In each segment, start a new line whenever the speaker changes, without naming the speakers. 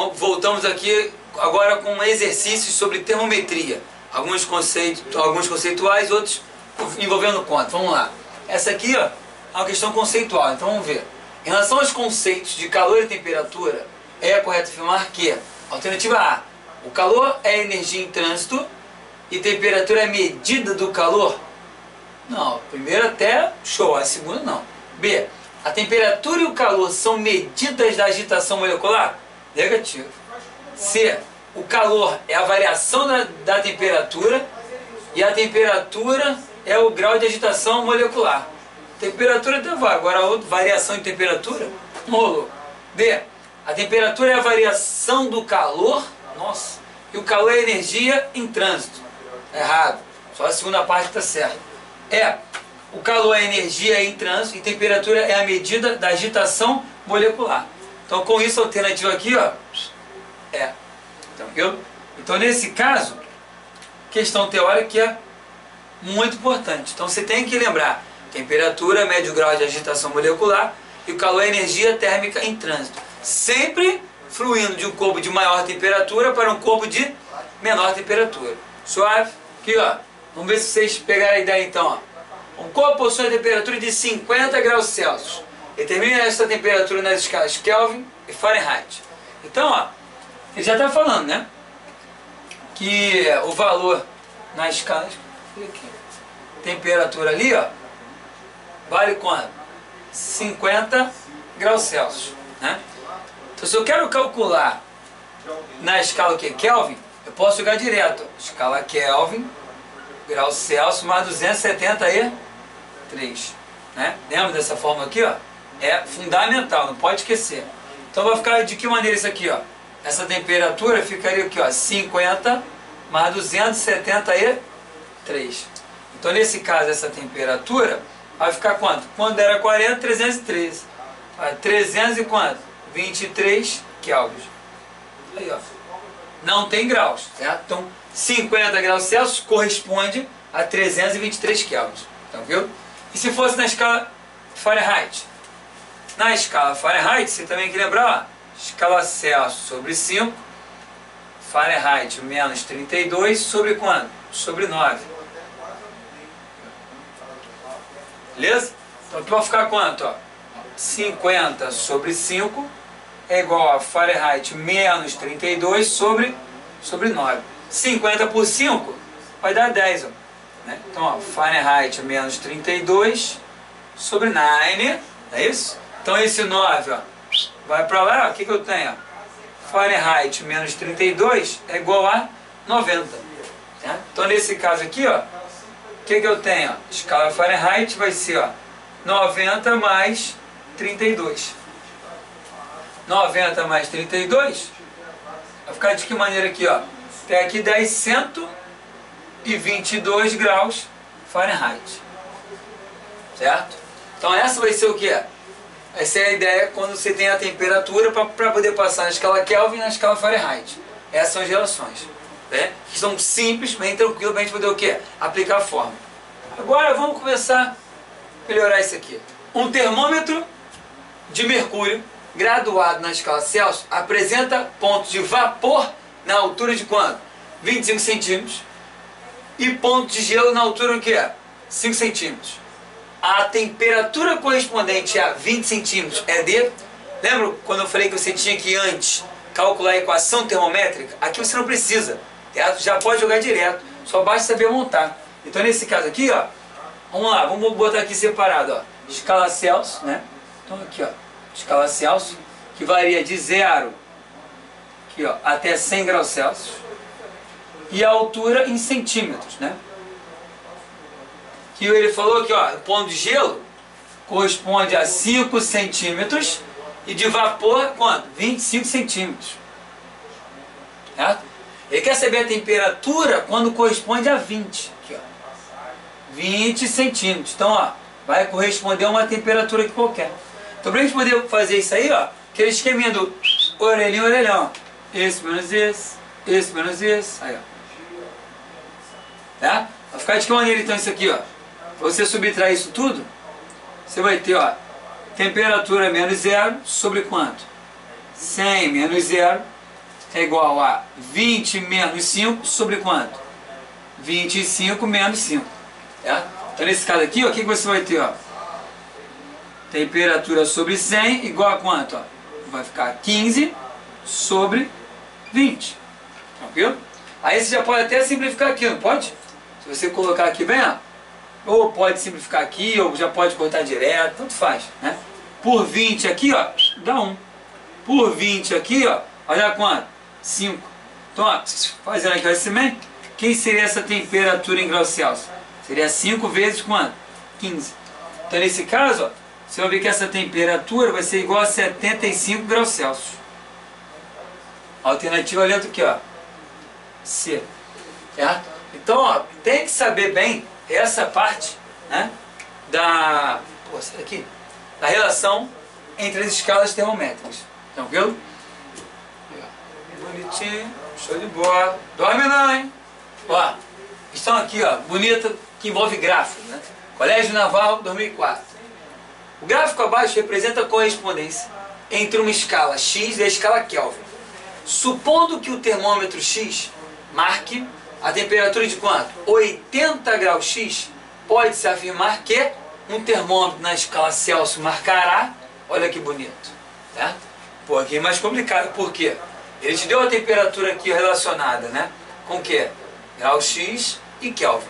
Então, voltamos aqui agora com exercícios sobre termometria. Alguns conceituais, outros envolvendo conta. Vamos lá. Essa aqui, ó, é uma questão conceitual, então vamos ver. Em relação aos conceitos de calor e temperatura, é correto afirmar que, alternativa A, o calor é energia em trânsito e temperatura é medida do calor? Não, a primeira até show, a segunda não. B, a temperatura e o calor são medidas da agitação molecular? Negativo. C, o calor é a variação da temperatura e a temperatura é o grau de agitação molecular. Temperatura até vai, agora a outra variação de temperatura não rolou. D, a temperatura é a variação do calor, nossa, e o calor é energia em trânsito. Errado, só a segunda parte está certa. E, o calor é energia em trânsito e temperatura é a medida da agitação molecular. Então com isso a alternativa aqui, ó, é. Então nesse caso, questão teórica que é muito importante. Então você tem que lembrar, temperatura, médio grau de agitação molecular e o calor é energia térmica em trânsito. Sempre fluindo de um corpo de maior temperatura para um corpo de menor temperatura. Suave? Aqui, ó. Vamos ver se vocês pegaram a ideia então, ó. Um corpo possui a temperatura de 50 graus Celsius. Determina essa temperatura nas escalas Kelvin e Fahrenheit. Então, ó, ele já está falando, né? Que o valor na escala... Temperatura ali, ó, vale quanto? 50 graus Celsius, né? Então, se eu quero calcular na escala que é Kelvin, eu posso jogar direto. Escala Kelvin, graus Celsius, mais 273, né? Lembra dessa fórmula aqui, ó? É fundamental, não pode esquecer. Então vai ficar de que maneira isso aqui, ó? Essa temperatura ficaria aqui, ó, 50 mais 273. Então nesse caso essa temperatura vai ficar quanto? Quando era 40, 313. 300 e quanto? 23 kelvins. Aí, ó. Não tem graus, certo? Então 50 graus Celsius corresponde a 323 kelvins. Então, viu? E se fosse na escala Fahrenheit? Na escala Fahrenheit, você também tem que lembrar, ó, escala Celsius sobre 5, Fahrenheit menos 32 sobre quanto? Sobre 9. Beleza? Então aqui vai ficar quanto? Ó? 50 sobre 5 é igual a Fahrenheit menos 32 sobre 9. 50 por 5 vai dar 10. Ó, né? Então, ó, Fahrenheit menos 32 sobre 9, é isso? Então esse 9, ó, vai para lá, ó, o que eu tenho? Ó? Fahrenheit menos 32 é igual a 90. Né? Então nesse caso aqui, ó, o que eu tenho? Ó? Escala Fahrenheit vai ser, ó, 90 mais 32. 90 mais 32 vai ficar de que maneira aqui, ó? Tem aqui 10, 122 graus Fahrenheit. Certo? Então essa vai ser o que? Essa é a ideia quando você tem a temperatura para poder passar na escala Kelvin e na escala Fahrenheit. Essas são as relações, né? Que são simples, bem tranquilo para a gente poder o quê? Aplicar a fórmula. Agora vamos começar a melhorar isso aqui. Um termômetro de mercúrio graduado na escala Celsius apresenta pontos de vapor na altura de quanto? 25 centímetros. E ponto de gelo na altura o quê? 5 centímetros. A temperatura correspondente a 20 centímetros é de... Lembra quando eu falei que você tinha que antes calcular a equação termométrica? Aqui você não precisa, certo? Já pode jogar direto, só basta saber montar. Então nesse caso aqui, ó, vamos lá, vamos botar aqui separado, ó, escala Celsius, né? Então aqui, ó, escala Celsius, que varia de 0 aqui, ó, até 100 graus Celsius, e a altura em centímetros, né? Que ele falou que, ó, o ponto de gelo corresponde a 5 centímetros e de vapor, quanto? 25 centímetros. Certo? Ele quer saber a temperatura quando corresponde a 20. Aqui, ó. 20 centímetros. Então, ó, vai corresponder a uma temperatura aqui qualquer. Então, para a gente poder fazer isso aí, ó, aquele esqueminha do orelhinho, orelhão. Esse menos esse menos esse. Aí, ó. Tá? Vai ficar de que maneira então isso aqui, ó? Para você subtrair isso tudo, você vai ter, ó, temperatura menos 0 sobre quanto? 100 menos 0 é igual a 20 menos 5 sobre quanto? 25 menos 5. É? Então nesse caso aqui, ó, o que você vai ter? Ó? Temperatura sobre 100 igual a quanto? Ó? Vai ficar 15 sobre 20. Tranquilo? Aí você já pode até simplificar aqui, não pode? Se você colocar aqui bem, ó, ou pode simplificar aqui, ou já pode cortar direto, tanto faz, né? Por 20 aqui, ó, dá 1. Por 20 aqui, ó, olha quanto? 5. Então, ó, fazendo aqui o cimento, quem seria essa temperatura em graus Celsius? Seria 5 vezes quanto? 15. Então, nesse caso, ó, você vai ver que essa temperatura vai ser igual a 75 graus Celsius. A alternativa letra aqui, ó, C. Certo? Então, ó, tem que saber bem essa parte, né, da relação entre as escalas termométricas. Tranquilo? Bonitinho, show de bola. Dorme não, hein? Ó, estão aqui, ó, bonita, que envolve gráfico, né? Colégio Naval 2004. O gráfico abaixo representa a correspondência entre uma escala X e a escala Kelvin. Supondo que o termômetro X marque a temperatura de quanto? 80 graus X, pode-se afirmar que um termômetro na escala Celsius marcará, olha que bonito, né? Pô, aqui é mais complicado, por quê? Ele te deu a temperatura aqui relacionada, né? Com o quê? Grau X e Kelvin.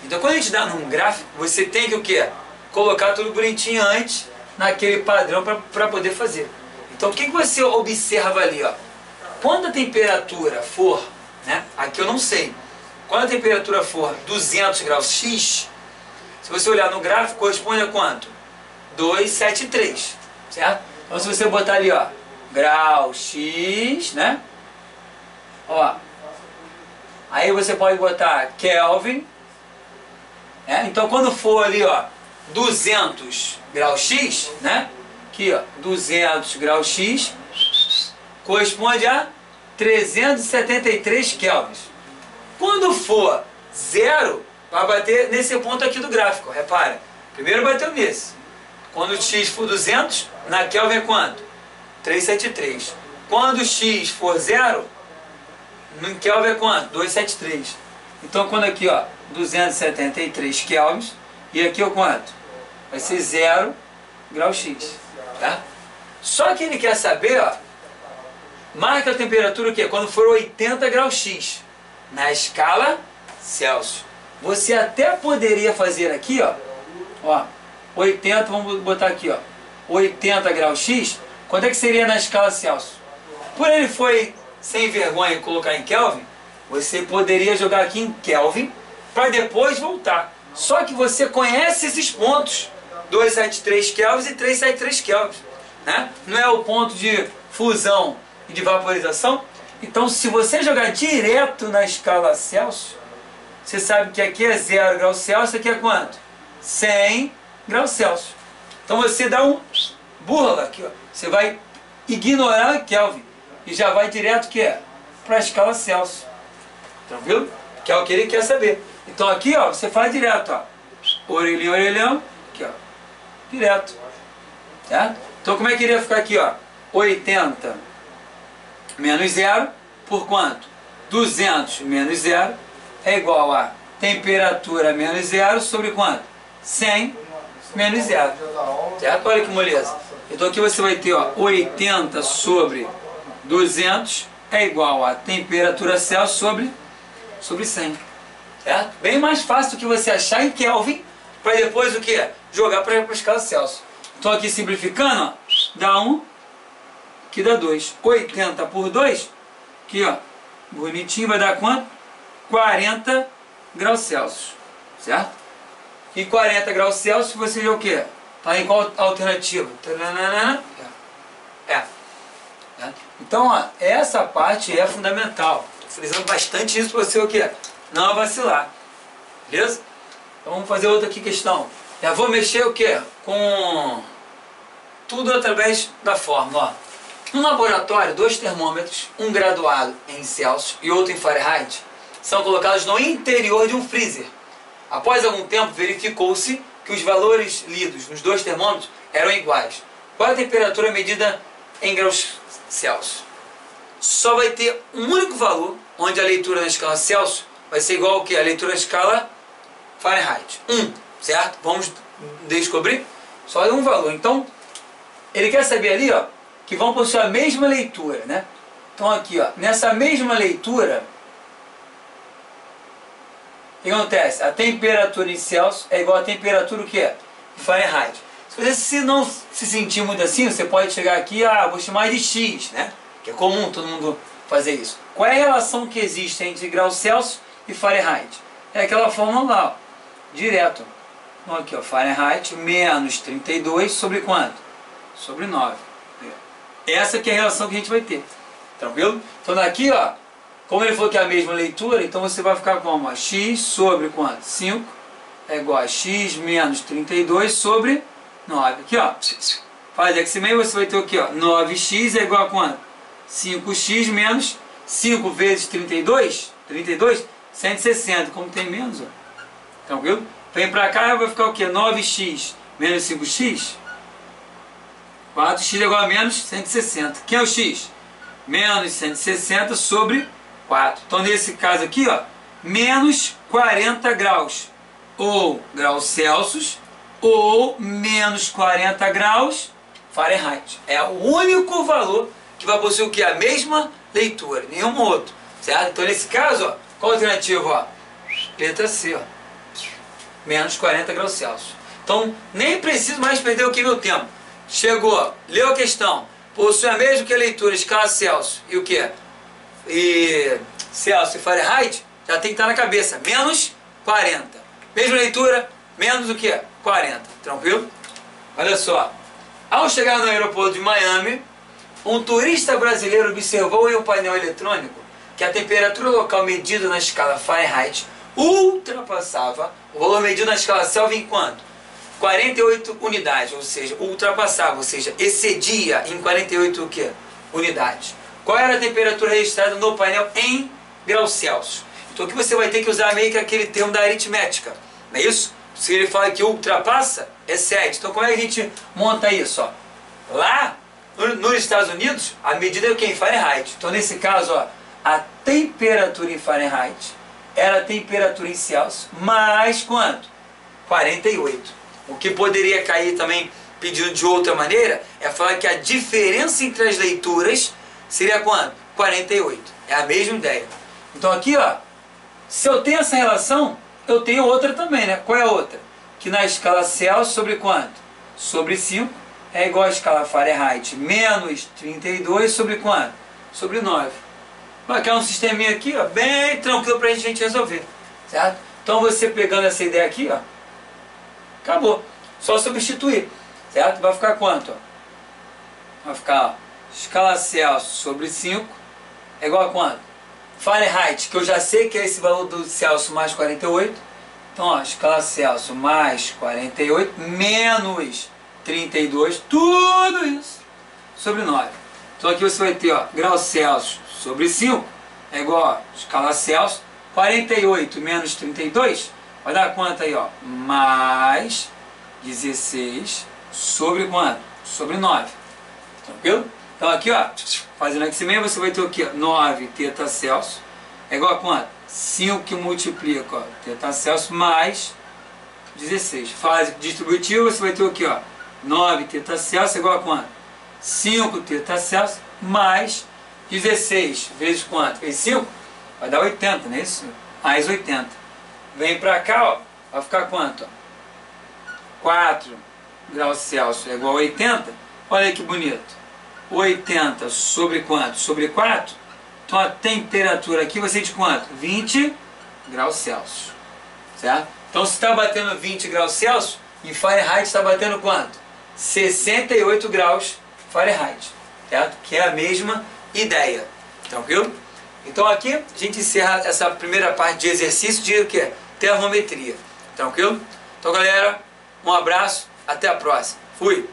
Então quando a gente dá num gráfico, você tem que o quê? Colocar tudo bonitinho antes, naquele padrão para poder fazer. Então o que você observa ali, ó? Quando a temperatura for, né? Aqui eu não sei. Quando a temperatura for 200 graus X, se você olhar no gráfico, corresponde a quanto? 273, certo? Então se você botar ali, ó, grau X, né? Ó, aí você pode botar Kelvin, né? Então quando for ali, ó, 200 graus X, né? Aqui, ó, 200 graus X corresponde a 373 kelvins. Quando for 0, vai bater nesse ponto aqui do gráfico, repara. Primeiro bateu nesse. Quando o X for 200, na Kelvin é quanto? 373. Quando o X for 0, no Kelvin é quanto? 273. Então quando aqui, ó, 273 kelvins, e aqui é quanto? Vai ser 0 grau X, tá? Só que ele quer saber, ó, marca a temperatura o quê? Quando for 80 graus X, na escala Celsius. Você até poderia fazer aqui, ó, 80, vamos botar aqui, ó, 80 graus X, quanto é que seria na escala Celsius? Por ele foi sem vergonha e colocar em Kelvin, você poderia jogar aqui em Kelvin, para depois voltar. Só que você conhece esses pontos, 273 kelvins e 373 kelvins, né? Não é o ponto de fusão e de vaporização? Então, se você jogar direto na escala Celsius, você sabe que aqui é 0 graus Celsius, aqui é quanto? 100 graus Celsius. Então você dá um burla aqui, ó. Você vai ignorar a Kelvin e já vai direto para a escala Celsius. Tranquilo? Que é o que ele quer saber. Então aqui, ó, você faz direto, ó. Orelhão, orelhão, aqui, ó. Direto. Tá? Então como é que iria ficar aqui, ó? 80 menos 0 por quanto? 200 menos 0 é igual a temperatura menos 0 sobre quanto? 100 menos 0. Certo? Olha que moleza. Então aqui você vai ter, ó, 80 sobre 200 é igual a temperatura Celsius sobre 100. Certo? Bem mais fácil do que você achar em Kelvin para depois o que? Jogar para a escala Celsius. Então aqui simplificando, ó, dá 1, que dá 2. 80 por 2, aqui, ó, bonitinho, vai dar quanto? 40 graus Celsius, certo? E 40 graus Celsius você vê o que? Está em qual alternativa? Então, ó, essa parte é fundamental. Estou frisando bastante isso para você o que? Não vacilar. Beleza? Então vamos fazer outra aqui questão. Já vou mexer o que? Com tudo através da fórmula, ó. No laboratório, 2 termômetros, um graduado em Celsius e outro em Fahrenheit, são colocados no interior de um freezer. Após algum tempo, verificou-se que os valores lidos nos 2 termômetros eram iguais. Qual a temperatura medida em graus Celsius? só vai ter um único valor, onde a leitura na escala Celsius vai ser igual ao que? A leitura na escala Fahrenheit. 1, certo? Vamos descobrir? Só um valor. Então, ele quer saber ali, ó, que vão possuir a mesma leitura, né? Então aqui, ó, nessa mesma leitura, o que acontece? A temperatura em Celsius é igual a temperatura o quê? Fahrenheit. Se você não se sentir muito assim, você pode chegar aqui, vou chamar de X, né? Que é comum todo mundo fazer isso. Qual é a relação que existe entre graus Celsius e Fahrenheit? É aquela fórmula lá, ó, direto. Então aqui, ó, Fahrenheit menos 32 sobre quanto? Sobre 9. Essa que é a relação que a gente vai ter. Tranquilo? Então daqui, ó, como ele falou que é a mesma leitura, então você vai ficar como? Ó, X sobre quanto? 5 é igual a X menos 32 sobre 9. Aqui, ó, faz aqui meio, você vai ter o que, ó? 9x é igual a quanto? 5x menos 5 vezes 32, 160. Como tem menos, ó. Tranquilo? Vem pra cá e vai ficar o que? 9x menos 5x. 4x é igual a menos 160. Quem é o x? Menos 160 sobre 4. Então nesse caso aqui, ó, menos 40 graus. Ou graus Celsius, ou menos 40 graus Fahrenheit. É o único valor que vai possuir o que? A mesma leitura, nenhum outro. Certo? Então nesse caso, ó, qual a alternativa? Ó? Letra C, ó. Menos 40 graus Celsius. Então nem preciso mais perder o que meu tempo. Chegou, leu a questão, possui a mesma que a leitura, escala Celsius e o que? E Celsius e Fahrenheit, já tem que estar na cabeça, menos 40. Mesma leitura, menos o que? 40. Tranquilo? Olha só. Ao chegar no aeroporto de Miami, um turista brasileiro observou em um painel eletrônico que a temperatura local medida na escala Fahrenheit ultrapassava o valor medido na escala Kelvin em quanto? 48 unidades, ou seja, ultrapassava, ou seja, excedia em 48 o quê? Unidades. Qual era a temperatura registrada no painel em graus Celsius? Então aqui você vai ter que usar meio que aquele termo da aritmética, não é isso? Se ele fala que ultrapassa, excede. Então como é que a gente monta isso? Ó? Lá nos Estados Unidos, a medida é o que? Em Fahrenheit. Então nesse caso, ó, a temperatura em Fahrenheit era a temperatura em Celsius mais quanto? 48. O que poderia cair também, pedindo de outra maneira, é falar que a diferença entre as leituras seria quanto? 48. É a mesma ideia. Então aqui, ó, se eu tenho essa relação, eu tenho outra também, né? Qual é a outra? Que na escala Celsius sobre quanto? Sobre 5 é igual à escala Fahrenheit menos 32 sobre quanto? Sobre 9. Vai criar um sisteminha aqui, ó, bem tranquilo pra gente resolver. Certo? Então você pegando essa ideia aqui, ó, acabou. Só substituir. Certo? Vai ficar quanto? Ó? Vai ficar, ó, escala Celsius sobre 5 é igual a quanto? Fahrenheit, que eu já sei que é esse valor do Celsius mais 48. Então, ó, escala Celsius mais 48 menos 32, tudo isso sobre 9. Então aqui você vai ter, ó, graus Celsius sobre 5 é igual a escala Celsius, 48 menos 32 vai dar quanto aí, ó? Mais 16 sobre quanto? Sobre 9. Tranquilo? Então aqui, ó, fazendo aqui meio, você vai ter o que? 9 θ Celsius é igual a quanto? 5 que multiplica, ó, θ Celsius mais 16. Fase distributiva, você vai ter o que, ó? 9 θ Celsius é igual a quanto? 5 θ Celsius mais 16 vezes quanto? Vezes 5? Vai dar 80, não é isso? Mais 80. Vem pra cá, ó, vai ficar quanto? Ó? 4 graus Celsius é igual a 80. Olha que bonito. 80 sobre quanto? Sobre 4. Então a temperatura aqui vai ser de quanto? 20 graus Celsius. Certo? Então se está batendo 20 graus Celsius, em Fahrenheit está batendo quanto? 68 graus Fahrenheit. Certo? Que é a mesma ideia. Tranquilo? Então aqui a gente encerra essa primeira parte de exercício de o que? Termometria. Tranquilo? Então galera, um abraço, até a próxima. Fui!